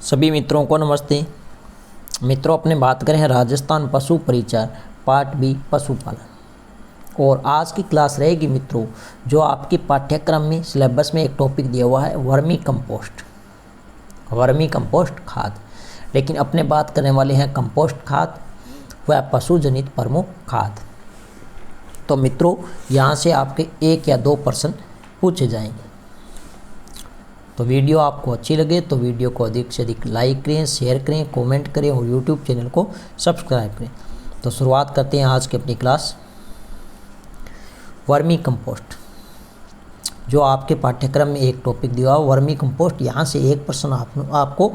सभी मित्रों को नमस्ते। मित्रों, अपने बात करें हैं राजस्थान पशु परिचय पार्ट बी पशुपालन। और आज की क्लास रहेगी मित्रों, जो आपके पाठ्यक्रम में सिलेबस में एक टॉपिक दिया हुआ है वर्मी कंपोस्ट खाद। लेकिन अपने बात करने वाले हैं कंपोस्ट खाद व पशु जनित प्रमुख खाद। तो मित्रों, यहाँ से आपके 1 या 2 प्रश्न पूछे जाएंगे। तो वीडियो आपको अच्छी लगे तो वीडियो को अधिक से अधिक लाइक करें, शेयर करें, कमेंट करें और यूट्यूब चैनल को सब्सक्राइब करें। तो शुरुआत करते हैं आज की अपनी क्लास। वर्मी कंपोस्ट, जो आपके पाठ्यक्रम में एक टॉपिक दिया हुआ वर्मी कंपोस्ट, यहाँ से एक प्रश्न आपको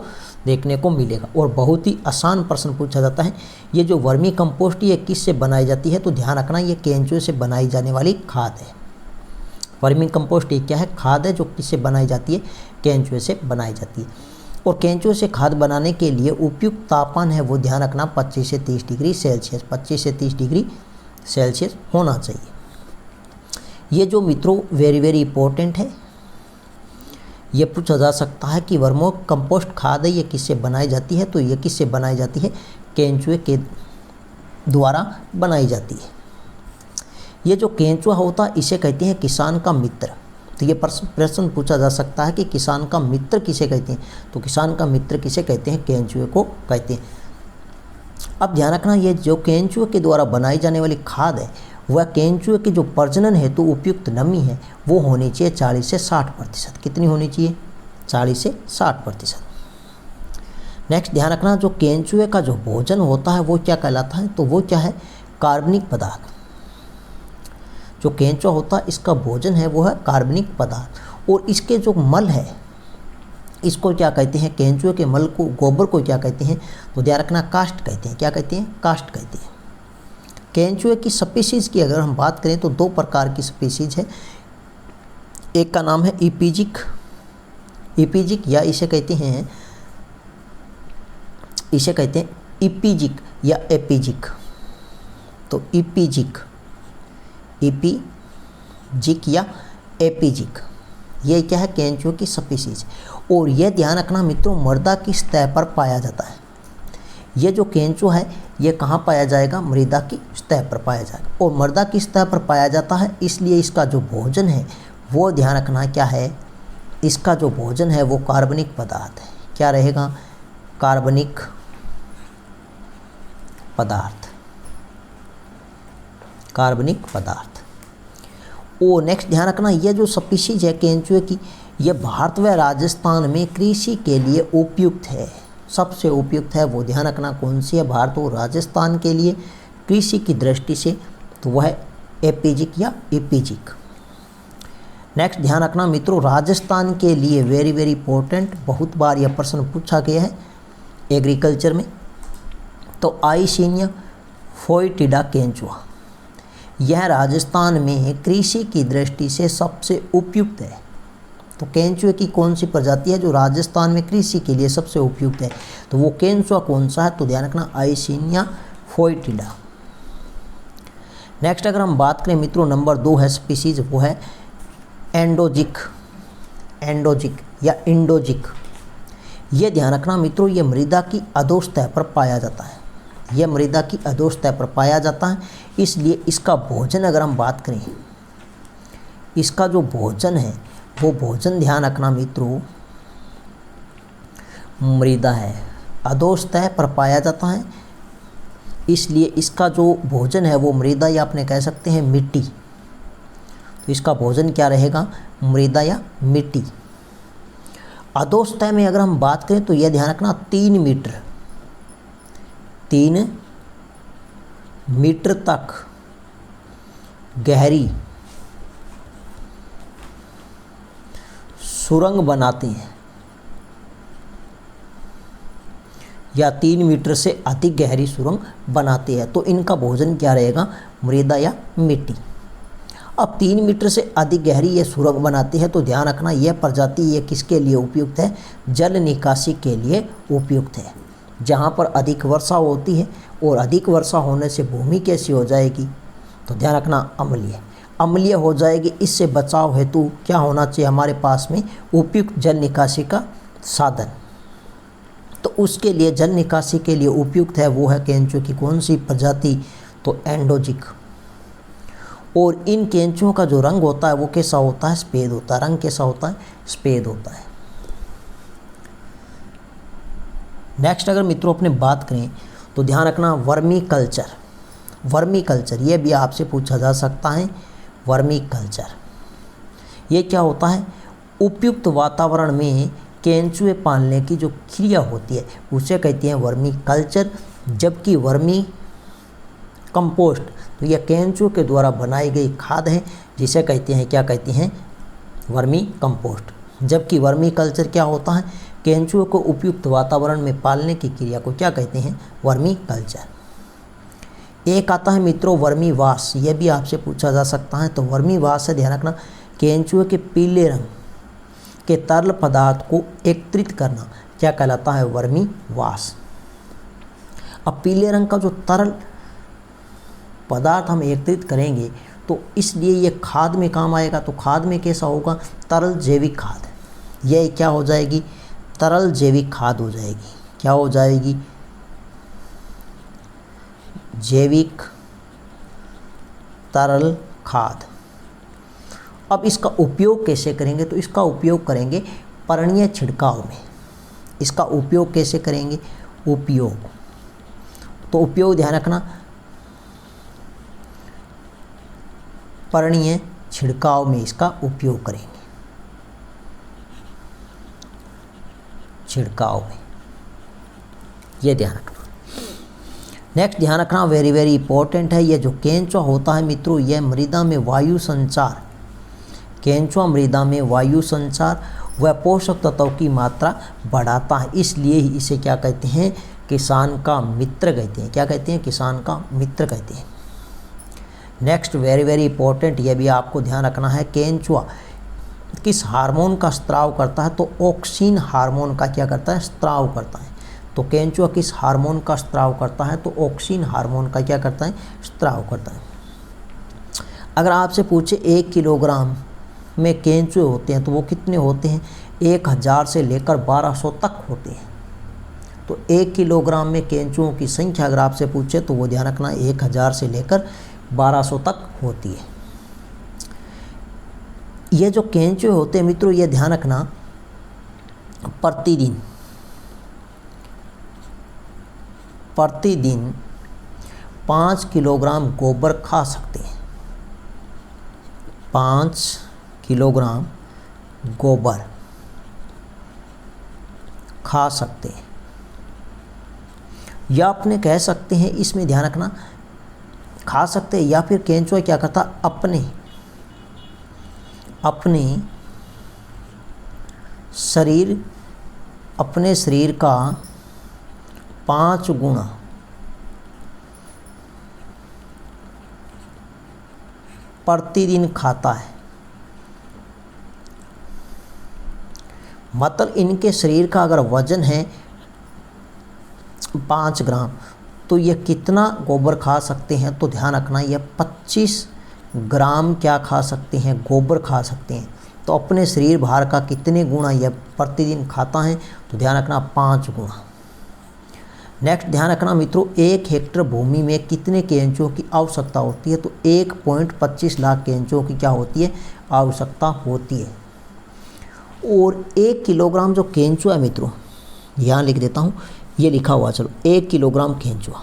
देखने को मिलेगा और बहुत ही आसान प्रश्न पूछा जाता है। ये जो वर्मी कंपोस्ट ये किससे बनाई जाती है, तो ध्यान रखना ये केंचुए से बनाई जाने वाली खाद है। वर्मी कंपोस्ट एक क्या है, खाद है जो किससे बनाई जाती है, केंचुए से बनाई जाती है। और केंचुए से खाद बनाने के लिए उपयुक्त तापमान है वो ध्यान रखना 25 से 30 डिग्री सेल्सियस 25 से 30 डिग्री सेल्सियस होना चाहिए। ये जो मित्रों वेरी इंपॉर्टेंट है, ये पूछा जा सकता है कि वर्मी कंपोस्ट खाद है ये किससे बनाई जाती है, तो ये किससे बनाई जाती है, केंचुए के द्वारा बनाई जाती है। ये जो केंचुआ होता है इसे कहते हैं किसान का मित्र। तो ये प्रश्न पूछा जा सकता है कि किसान का मित्र किसे कहते हैं, तो किसान का मित्र किसे कहते हैं, केंचुए को कहते हैं। अब ध्यान रखना ये जो केंचुए के द्वारा बनाई जाने वाली खाद है वह केंचुए के जो प्रजनन हेतु उपयुक्त नमी है वो होनी चाहिए 40 से 60%। कितनी होनी चाहिए, 40 से 60%। नेक्स्ट ध्यान रखना जो केंचुए का जो भोजन होता है वो क्या कहलाता है, तो वो क्या है, कार्बनिक पदार्थ। जो केंचुआ होता है इसका भोजन है वो है कार्बनिक पदार्थ। और इसके जो मल है इसको क्या कहते हैं, केंचुए के मल को, गोबर को क्या कहते हैं, तो ध्यान रखना कास्ट कहते हैं। क्या कहते हैं, कास्ट कहते हैं। केंचुए की स्पीसीज की अगर हम बात करें तो 2 प्रकार की स्पीसीज है। एक का नाम है इपिजिक या इसे कहते हैं इपिजिक या एपिजिक। तो इपिजिक या एपिजिक ये क्या है, केंचुए की स्पीसीज। और यह ध्यान रखना मित्रों मृदा की सतह पर पाया जाता है। ये जो केंचुआ है ये कहाँ पाया जाएगा, मृदा की सतह पर पाया जाएगा। और मृदा की सतह पर पाया जाता है इसलिए इसका जो भोजन है वो ध्यान रखना क्या है, इसका जो भोजन है वो कार्बनिक पदार्थ है। क्या रहेगा, कार्बनिक पदार्थ। और नेक्स्ट ध्यान रखना ये जो स्पीशीज है केंचुए की, ये भारत व राजस्थान में कृषि के लिए उपयुक्त है। सबसे उपयुक्त है वो ध्यान रखना कौन सी है, भारत और राजस्थान के लिए कृषि की दृष्टि से, तो वह है एपिजिक या इपिजिक। नेक्स्ट ध्यान रखना मित्रों राजस्थान के लिए वेरी इंपॉर्टेंट, बहुत बार यह प्रश्न पूछा गया है एग्रीकल्चर में। तो आइसिनिया फोएटिडा केंचुआ यह राजस्थान में कृषि की दृष्टि से सबसे उपयुक्त है। तो केंचुए की कौन सी प्रजाति है जो राजस्थान में कृषि के लिए सबसे उपयुक्त है, तो वो केंचुआ कौन सा है, तो ध्यान रखना आइसिनिया फोएटिडा। नेक्स्ट अगर हम बात करें मित्रों नंबर 2 है स्पीसीज, वो है एंडोजिक या इंडोजिक। ये ध्यान रखना मित्रों ये मृदा की अधो सतह पर पाया जाता है। यह मृदा की अधो सतह पर पाया जाता है, इसलिए इसका भोजन अगर हम बात करें, इसका जो भोजन है वो भोजन ध्यान रखना मित्रों मृदा है, अधो सतह पर पाया जाता है, इसलिए इसका जो भोजन है वो मृदा या अपने कह सकते हैं मिट्टी। तो इसका भोजन क्या रहेगा, मृदा या मिट्टी। अधो सतह में अगर हम बात करें तो यह ध्यान रखना 3 मीटर तक गहरी सुरंग बनाते हैं, या 3 मीटर से अधिक गहरी सुरंग बनाते हैं। तो इनका भोजन क्या रहेगा, मृदा या मिट्टी। अब 3 मीटर से अधिक गहरी ये सुरंग बनाती है, तो ध्यान रखना यह प्रजाति ये किसके लिए उपयुक्त है, जल निकासी के लिए उपयुक्त है। जहाँ पर अधिक वर्षा होती है और अधिक वर्षा होने से भूमि कैसी हो जाएगी, तो ध्यान रखना अम्लीय हो जाएगी। इससे बचाव हेतु क्या होना चाहिए हमारे पास में, उपयुक्त जल निकासी का साधन। तो उसके लिए जल निकासी के लिए उपयुक्त है वो है केंचुए की कौन सी प्रजाति, तो एंडोजिक। और इन केंचुओं का जो रंग होता है वो कैसा होता है, सफ़ेद होता है। रंग कैसा होता है, सफ़ेद होता है। नेक्स्ट अगर मित्रों अपने बात करें तो ध्यान रखना वर्मी कल्चर। वर्मी कल्चर ये भी आपसे पूछा जा सकता है। वर्मी कल्चर ये क्या होता है, उपयुक्त वातावरण में केंचुए पालने की जो क्रिया होती है उसे कहते हैं वर्मी कल्चर। जबकि वर्मी कंपोस्ट तो यह केंचुए के द्वारा बनाई गई खाद है जिसे कहते हैं, क्या कहते हैं, वर्मी कंपोस्ट। जबकि वर्मी कल्चर क्या होता है, केंचुए को उपयुक्त वातावरण में पालने की क्रिया को क्या कहते हैं, वर्मी कल्चर। एक आता है मित्रों वर्मी वाश, यह भी आपसे पूछा जा सकता है। तो वर्मी वाश से ध्यान रखना केंचुए के पीले रंग के तरल पदार्थ को एकत्रित करना क्या कहलाता है, वर्मी वाश। अब पीले रंग का जो तरल पदार्थ हम एकत्रित करेंगे तो इसलिए ये खाद में काम आएगा। तो खाद में कैसा होगा, तरल जैविक खाद। यह क्या हो जाएगी, तरल जैविक खाद हो जाएगी। क्या हो जाएगी, जैविक तरल खाद। अब इसका उपयोग कैसे करेंगे, तो इसका उपयोग करेंगे पर्णीय छिड़काव में। इसका उपयोग कैसे करेंगे, उपयोग, तो उपयोग ध्यान रखना पर्णीय छिड़काव में इसका उपयोग करेंगे, छिड़काव में, ये ध्यान रखना। नेक्स्ट ध्यान रखना वेरी वेरी इंपॉर्टेंट है, ये जो केंचुआ होता है मित्रों यह मृदा में वायु संचार, केंचुआ मृदा में वायु संचार व पोषक तत्वों की मात्रा बढ़ाता है। इसलिए ही इसे क्या कहते हैं, किसान का मित्र कहते हैं। क्या कहते हैं, किसान का मित्र कहते हैं। नेक्स्ट वेरी वेरी इंपॉर्टेंट, यह भी आपको ध्यान रखना है, केंचुआ किस हार्मोन का स्त्राव करता है, तो ऑक्सिन हार्मोन का क्या करता है, स्त्राव करता है। तो केंचुआ किस हार्मोन का स्त्राव करता है, तो ऑक्सिन हार्मोन का क्या करता है, स्त्राव करता है। अगर आपसे पूछे 1 किलोग्राम में केंचुए होते हैं तो वो कितने होते हैं, 1000 से लेकर 1200 तक होते हैं। तो 1 किलोग्राम में केंचुओं की संख्या अगर आपसे पूछे तो वो ध्यान रखना 1000 से लेकर 1200 तक होती है। ये जो केंचुए होते हैं मित्रों ये ध्यान रखना प्रतिदिन 5 किलोग्राम गोबर खा सकते हैं। 5 किलोग्राम गोबर खा सकते हैं, या अपने कह सकते हैं, इसमें ध्यान रखना खा सकते हैं, या फिर केंचुआ क्या करता अपने शरीर का 5 गुना प्रतिदिन खाता है। मतलब इनके शरीर का अगर वजन है 5 ग्राम तो ये कितना गोबर खा सकते हैं, तो ध्यान रखना यह 25 ग्राम क्या खा सकते हैं, गोबर खा सकते हैं। तो अपने शरीर भार का कितने गुना यह प्रतिदिन खाता है, तो ध्यान रखना 5 गुना। नेक्स्ट ध्यान रखना मित्रों 1 हेक्टेयर भूमि में कितने केंचुओं की आवश्यकता होती है, तो 1.25 लाख केंचुओं की क्या होती है, आवश्यकता होती है। और 1 किलोग्राम जो केंचुआ है मित्रों, यहाँ लिख देता हूँ, ये लिखा हुआ, चलो 1 किलोग्राम केंचुआ,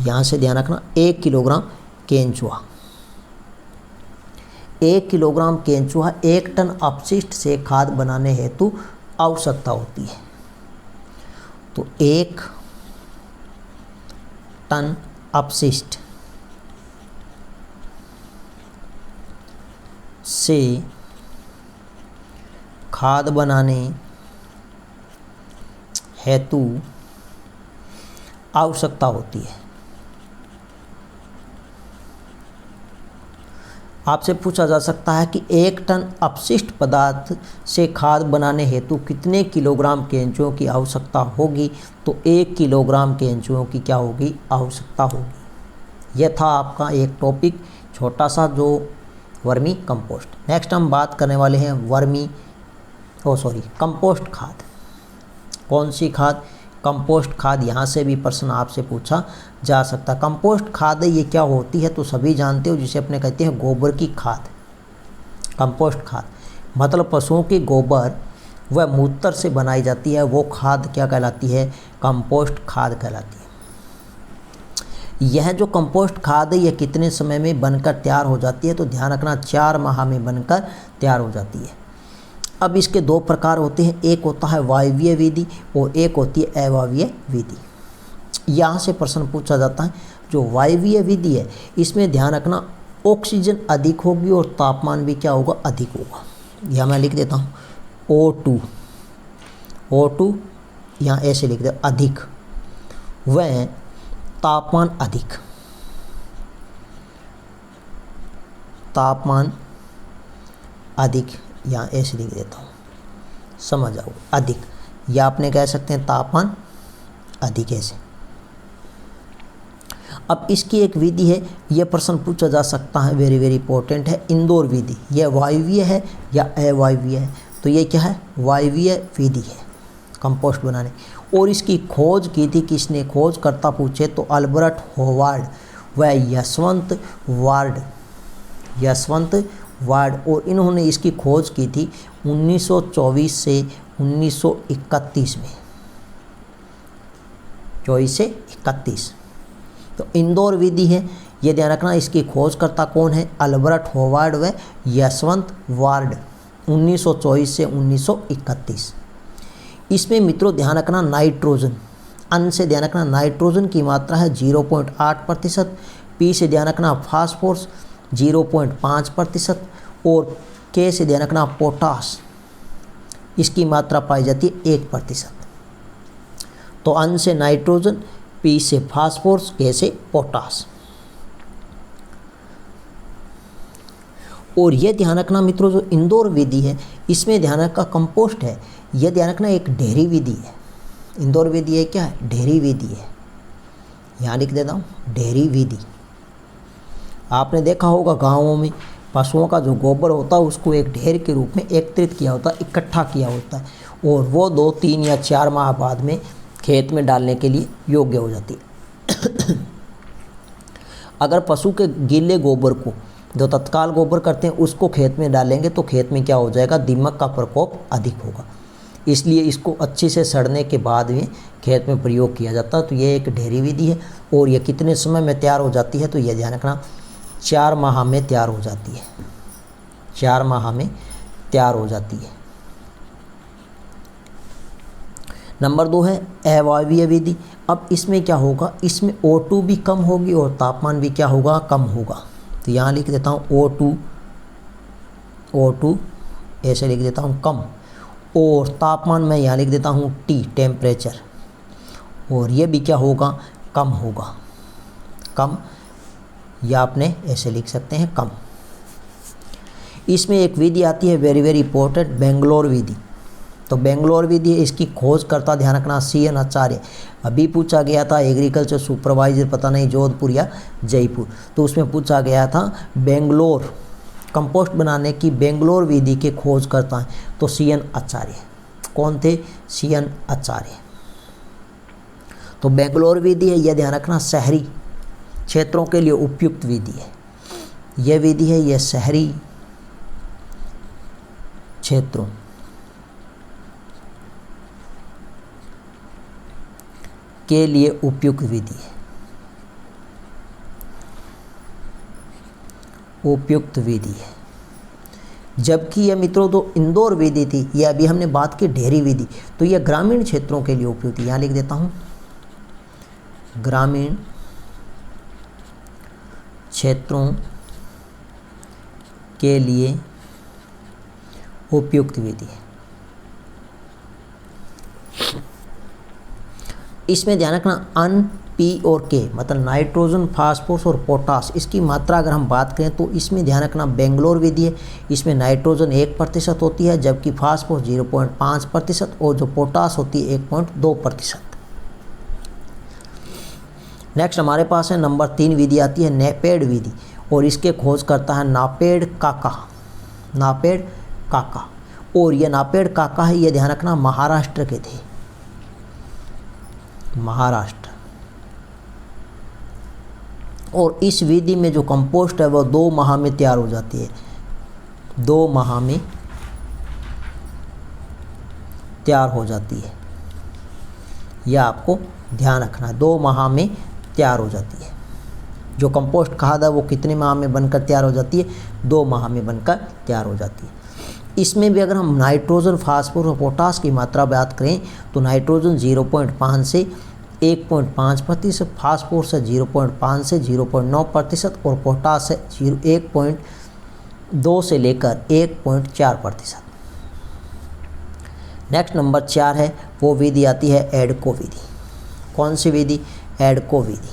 यहाँ से ध्यान रखना 1 किलोग्राम केंचुआ, 1 किलोग्राम केंचुआ 1 टन अपशिष्ट से खाद बनाने हेतु आवश्यकता होती है। तो 1 टन अपशिष्ट से खाद बनाने हेतु आवश्यकता होती है। आपसे पूछा जा सकता है कि 1 टन अपशिष्ट पदार्थ से खाद बनाने हेतु कितने किलोग्राम केंचुओं की आवश्यकता होगी, तो 1 किलोग्राम केंचुओं की क्या होगी, आवश्यकता होगी। यह था आपका एक टॉपिक छोटा सा जो वर्मी कंपोस्ट। नेक्स्ट हम बात करने वाले हैं कंपोस्ट खाद। कौन सी खाद? कंपोस्ट खाद। यहाँ से भी प्रश्न आपसे पूछा जा सकता है। कंपोस्ट खाद ये क्या होती है तो सभी जानते हो, जिसे अपने कहते हैं गोबर की खाद। कंपोस्ट खाद मतलब पशुओं के गोबर व मूत्र से बनाई जाती है, वो खाद क्या कहलाती है? कंपोस्ट खाद कहलाती है। यह जो कंपोस्ट खाद है यह कितने समय में बनकर तैयार हो जाती है? तो ध्यान रखना 4 माह में बनकर तैयार हो जाती है। अब इसके 2 प्रकार होते हैं, एक होता है वायवीय विधि और एक होती है अवायवीय विधि। यहाँ से प्रश्न पूछा जाता है, जो वायवीय विधि है इसमें ध्यान रखना ऑक्सीजन अधिक होगी और तापमान भी क्या होगा? अधिक होगा। यहाँ मैं लिख देता हूँ O2 यहाँ ऐसे लिख दे, अधिक, व तापमान अधिक, तापमान अधिक, यहाँ ऐसे लिख देता हूँ, समझ आओ, अधिक, या आपने कह सकते हैं तापमान अधिक ऐसे। अब इसकी एक विधि है, यह प्रश्न पूछा जा सकता है, वेरी वेरी इंपॉर्टेंट है, इंदौर विधि। यह वायवीय है या अवायवीय है? तो ये क्या है? वायवीय विधि है कंपोस्ट बनाने। और इसकी खोज की थी किसने? खोजकर्ता पूछे तो अल्बर्ट होवार्ड व यशवंत वार्ड, और इन्होंने इसकी खोज की थी 1924 से 1931 में, 24 से 31। तो इंदौर विधि है, ये ध्यान रखना। इसकी खोजकर्ता कौन है? अल्बर्ट होवार्ड व यशवंत वार्ड, 1924 से 1931। इसमें मित्रों ध्यान रखना नाइट्रोजन, अन से ध्यान रखना नाइट्रोजन की मात्रा है 0.8%, पी से ध्यान रखना फास्फोरस 0.5% और के से ध्यान रखना पोटास, इसकी मात्रा पाई जाती है 1%। तो अन से नाइट्रोजन, पी से फास्फोरस, के से पोटास। और यह ध्यान रखना मित्रों, जो इंदौर विधि है इसमें ध्यान रखना कंपोस्ट है, यह ध्यान रखना एक ढेरी विधि है। इंदौर विधि है क्या है? ढेरी विधि है। यहाँ लिख देता हूँ, ढेरी विधि। आपने देखा होगा गाँवों में पशुओं का जो गोबर होता है उसको एक ढेर के रूप में एकत्रित किया होता है, इकट्ठा किया होता है, और वो 2, 3 या 4 माह बाद में खेत में डालने के लिए योग्य हो जाती है। अगर पशु के गीले गोबर को, जो तत्काल गोबर करते हैं, उसको खेत में डालेंगे तो खेत में क्या हो जाएगा? दीमक का प्रकोप अधिक होगा। इसलिए इसको अच्छे से सड़ने के बाद में खेत में प्रयोग किया जाता है। तो ये एक ढेरी विधि है। और ये कितने समय में तैयार हो जाती है? तो यह ध्यान रखना 4 माह में तैयार हो जाती है, 4 माह में तैयार हो जाती है। नंबर 2 है अवायवीय विधि। अब इसमें क्या होगा? इसमें O2 भी कम होगी और तापमान भी क्या होगा? कम होगा। तो यहाँ लिख देता हूँ O2 ऐसे लिख देता हूँ कम, और तापमान मैं यहाँ लिख देता हूँ T टेम्परेचर, और ये भी क्या होगा? कम होगा, कम, या आपने ऐसे लिख सकते हैं कम। इसमें एक विधि आती है वेरी वेरी इंपॉर्टेंट, बेंगलोर विधि। तो बेंगलोर विधि, इसकी खोज करता ध्यान रखना CN आचार्य। अभी पूछा गया था एग्रीकल्चर सुपरवाइजर, पता नहीं जोधपुर या जयपुर, तो उसमें पूछा गया था बेंगलोर कंपोस्ट बनाने की बेंगलोर विधि के खोज करता है तो CN आचार्य। कौन थे? CN आचार्य। तो बेंगलोर विधि है, यह ध्यान रखना शहरी क्षेत्रों के लिए उपयुक्त विधि है। यह विधि है, यह शहरी क्षेत्रों के लिए उपयुक्त विधि है, उपयुक्त विधि है। जबकि यह मित्रों तो इंदौर विधि थी, यह अभी हमने बात की ढेरी विधि, तो यह ग्रामीण क्षेत्रों के लिए उपयुक्त है। यहाँ लिख देता हूँ ग्रामीण क्षेत्रों के लिए उपयुक्त विधि है। इसमें ध्यान रखना अन, पी और के मतलब नाइट्रोजन, फास्फोरस और पोटास, इसकी मात्रा अगर हम बात करें तो इसमें ध्यान रखना बेंगलोर विधि है, इसमें नाइट्रोजन 1% होती है, जबकि फास्फोरस 0.5% और जो पोटास होती है 1.2%। नेक्स्ट हमारे पास है नंबर 3 विधि आती है नेपेड विधि, और इसके खोज करता है नापेड काका, नापेड काका। और ये नापेड काका है, ये ध्यान रखना महाराष्ट्र के थे, महाराष्ट्र। और इस विधि में जो कंपोस्ट है वो 2 माह में तैयार हो जाती है, 2 माह में तैयार हो जाती है। यह आपको ध्यान रखना है, 2 माह में तैयार हो जाती है। जो कंपोस्ट खाद है वो कितने माह में बनकर तैयार हो जाती है? 2 माह में बनकर तैयार हो जाती है। इसमें भी अगर हम नाइट्रोजन, फास्फोरस और पोटास की मात्रा बात करें तो नाइट्रोजन 0.5 से 1.5%, फास्फोरस है 0.5 से 0.9% और पोटास है 1.2 से लेकर 1.4%। नेक्स्ट नंबर 4 है, वो विधि आती है एडको विधि। कौन सी विधि? एडको विधि।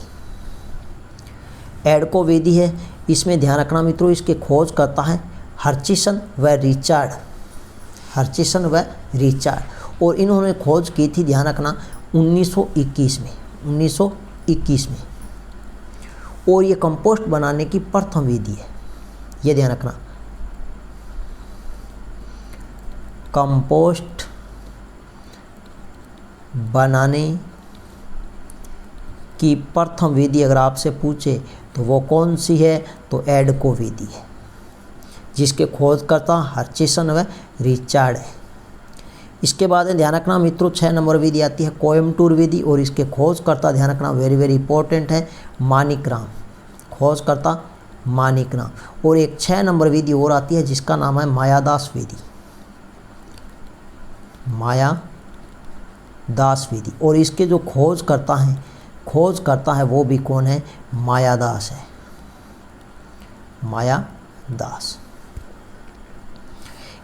एडको विधि है, इसमें ध्यान रखना मित्रों, इसके खोज करता है हर्चिसन व रिचर्ड, हर्चिसन व रिचर्ड। और इन्होंने खोज की थी, ध्यान रखना, 1921 में, 1921 में। और ये कंपोस्ट बनाने की प्रथम विधि है, ये ध्यान रखना। कंपोस्ट बनाने की प्रथम विधि अगर आपसे पूछे तो वो कौन सी है? तो एडको विधि है, जिसके खोजकर्ता हर्चिसन व रिचर्ड है। इसके बाद ध्यान रखना मित्रों, 6 नंबर विधि आती है कोयम्बटूर विधि। और इसके खोजकर्ता ध्यान रखना, वेरी वेरी इंपॉर्टेंट है, मानिकराम, खोजकर्ता मानिकराम। और एक 6 नंबर विधि और आती है जिसका नाम है मायादास विधि, मायादास विधि। और इसके जो खोज करता है वो भी कौन है? मायादास है, मायादास।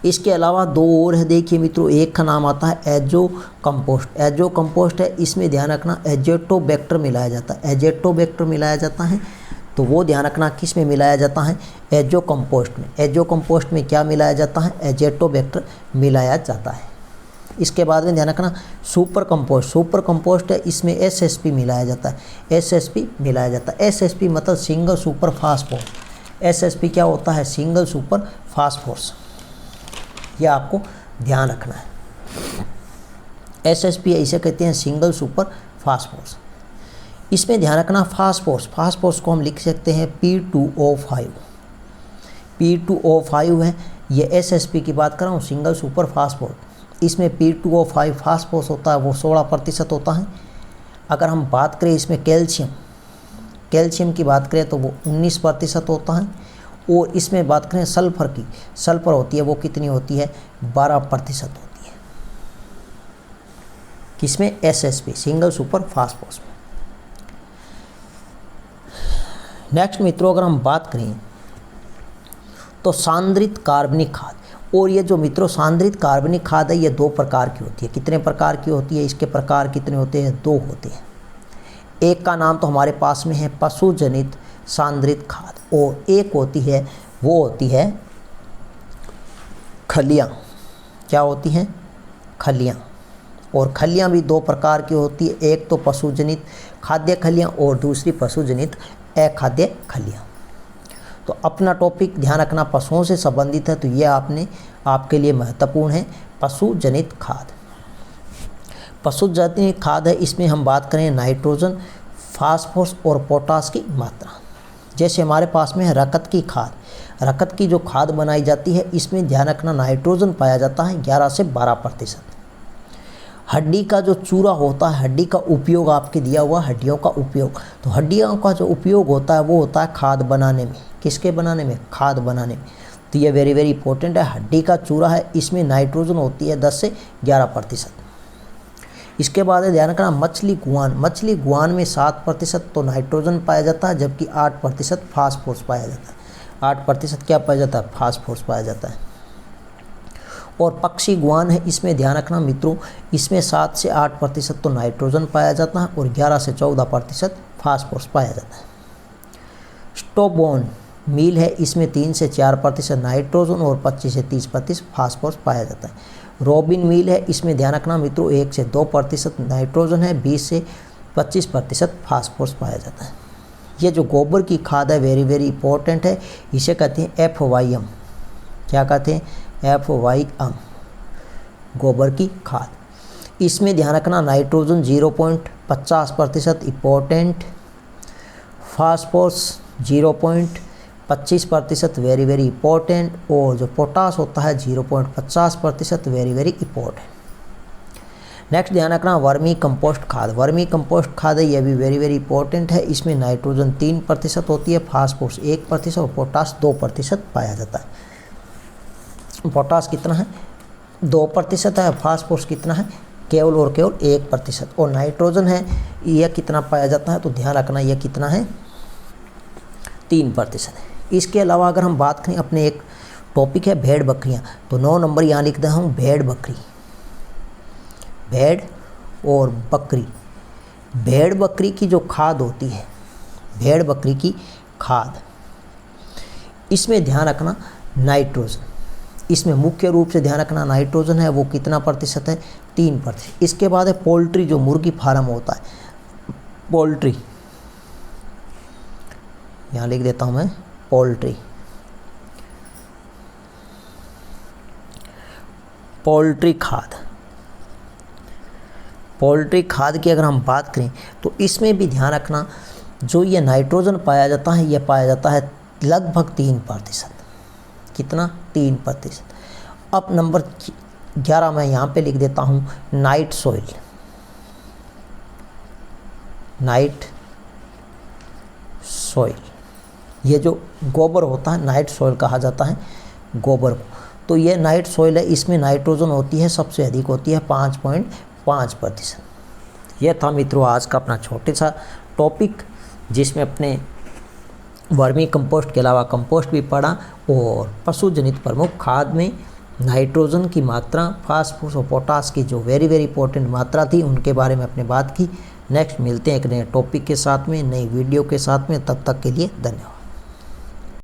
इसके अलावा 2 और है, देखिए मित्रों। एक का नाम आता है एजो कंपोस्ट। एजो कंपोस्ट है, इसमें ध्यान रखना एजेटोबैक्टर मिलाया जाता है, एजेटोबैक्टर मिलाया जाता है। तो वो ध्यान रखना किस में मिलाया जाता है? एजो कंपोस्ट में। एजो कंपोस्ट में क्या मिलाया जाता है? एजेटोबैक्टर मिलाया जाता है। इसके बाद में ध्यान रखना सुपर कंपोस्ट। सुपर कंपोस्ट है, इसमें एसएसपी मिलाया जाता है, एसएसपी मिलाया जाता है। एसएसपी मतलब सिंगल सुपर फास्फोरस। एसएसपी क्या होता है? Single super phosphorus. यह आपको ध्यान रखना है। एसएसपी इसे कहते हैं सिंगल सुपर फास्फोरस। इसमें ध्यान रखना फास्फोरस को हम लिख सकते हैं P2O5। P2O5 है, ये एसएसपी की बात कर रहा हूँ, सिंगल सुपर फास्फोरस। इसमें P2O5 फास्फोरस होता है, वो 16% होता है। अगर हम बात करें इसमें कैल्शियम की बात करें तो वो 19% होता है। और इसमें बात करें सल्फर की, सल्फर होती है, वो कितनी होती है? 12% होती है। किसमें? एसएसपी, सिंगल सुपर फास्फोरस में। नेक्स्ट मित्रों, अगर हम बात करें तो सांद्रित कार्बनिक खाद। और ये जो मित्रों सांद्रित कार्बनिक खाद है, ये 2 प्रकार की होती है। कितने प्रकार की होती है? इसके प्रकार कितने होते हैं? 2 होते हैं। एक का नाम तो हमारे पास में है पशु जनित सांद्रित खाद, और एक होती है, वो होती है खलियाँ। क्या होती हैं? खलियाँ। और खलियाँ भी 2 प्रकार की होती है, एक तो पशुजनित खाद्य खलियाँ और दूसरी पशुजनित अखाद्य खलियाँ। तो अपना टॉपिक ध्यान रखना पशुओं से संबंधित है, तो ये आपके लिए महत्वपूर्ण है, पशु जनित खाद। पशु जनित खाद है, इसमें हम बात करें नाइट्रोजन, फास्फोरस और पोटास की मात्रा। जैसे हमारे पास में है रकत की खाद। रकत की जो खाद बनाई जाती है, इसमें ध्यान रखना नाइट्रोजन पाया जाता है 11 से 12%। हड्डी का जो चूरा होता है, हड्डी का उपयोग आपके दिया हुआ, हड्डियों का उपयोग, तो हड्डियों का जो उपयोग होता है वो होता है खाद बनाने में। किसके बनाने में? खाद बनाने में। तो ये वेरी वेरी इंपॉर्टेंट है। हड्डी का चूरा है, इसमें नाइट्रोजन होती है 10 से 11%। इसके बाद ध्यान रखना मछली गुआन। मछली गुआन में 7% तो नाइट्रोजन पाया जाता है, जबकि 8% फास्फोरस पाया जाता है। 8% क्या पाया जाता है? फास्फोरस पाया जाता है। और पक्षी गुआन है, इसमें ध्यान रखना मित्रों, इसमें 7 से 8% तो नाइट्रोजन पाया जाता है और 11 से 14% फास्फोरस पाया जाता है। स्टोबोन मील है, इसमें 3 से 4% नाइट्रोजन और 25 से 30% फास्फोरस पाया जाता है। रोबिन मील है, इसमें ध्यान रखना मित्रों 1 से 2% नाइट्रोजन है, 20 से 25% फास्फोरस पाया जाता है। ये जो गोबर की खाद है वेरी वेरी इंपॉर्टेंट है, इसे कहते हैं FYM। क्या कहते हैं? FYM, गोबर की खाद। इसमें ध्यान रखना nitrogen 0.50% important, phosphorus 0.25% very very important, और जो पोटास होता है 0.50% वेरी वेरी इंपॉर्टेंट। नेक्स्ट ध्यान रखना वर्मी कंपोस्ट खाद। वर्मी कंपोस्ट खाद है, यह भी वेरी वेरी इंपॉर्टेंट है। इसमें नाइट्रोजन 3% होती है, फास्फोरस 1% और पोटास 2% पाया जाता है। पोटास कितना है? 2% है। फास्फोरस कितना है? केवल और केवल 1%। और नाइट्रोजन है, यह कितना पाया जाता है? तो ध्यान रखना यह कितना है? 3% है। इसके अलावा अगर हम बात करें, अपने एक टॉपिक है भेड़ बकरियां, तो 9 नंबर यहाँ लिख दे हूँ भेड़ बकरी। भेड़ और बकरी, भेड़ बकरी की जो खाद होती है, भेड़ बकरी की खाद, इसमें ध्यान रखना नाइट्रोजन, इसमें मुख्य रूप से ध्यान रखना नाइट्रोजन है वो कितना प्रतिशत है? 3%। इसके बाद है पोल्ट्री, जो मुर्गी फार्म होता है, पोल्ट्री यहाँ लिख देता हूँ मैं पोल्ट्री। पोल्ट्री खाद, पोल्ट्री खाद की अगर हम बात करें तो इसमें भी ध्यान रखना जो ये नाइट्रोजन पाया जाता है, यह पाया जाता है लगभग 3%। कितना? 3%। अब नंबर 11 मैं यहाँ पे लिख देता हूँ नाइट सॉइल। नाइट सॉइल, ये जो गोबर होता है नाइट सॉइल कहा जाता है गोबर को। तो ये नाइट सॉइल है, इसमें नाइट्रोजन होती है सबसे अधिक होती है 5.5%। यह था मित्रों आज का अपना छोटे सा टॉपिक, जिसमें अपने वर्मी कंपोस्ट के अलावा कंपोस्ट भी पढ़ा और पशु जनित प्रमुख खाद में नाइट्रोजन की मात्रा, फास्फोरस और पोटास की जो वेरी वेरी इंपॉर्टेंट मात्रा थी उनके बारे में अपने बात की। नेक्स्ट मिलते हैं एक नए टॉपिक के साथ में, नई वीडियो के साथ में, तब तक के लिए धन्यवाद।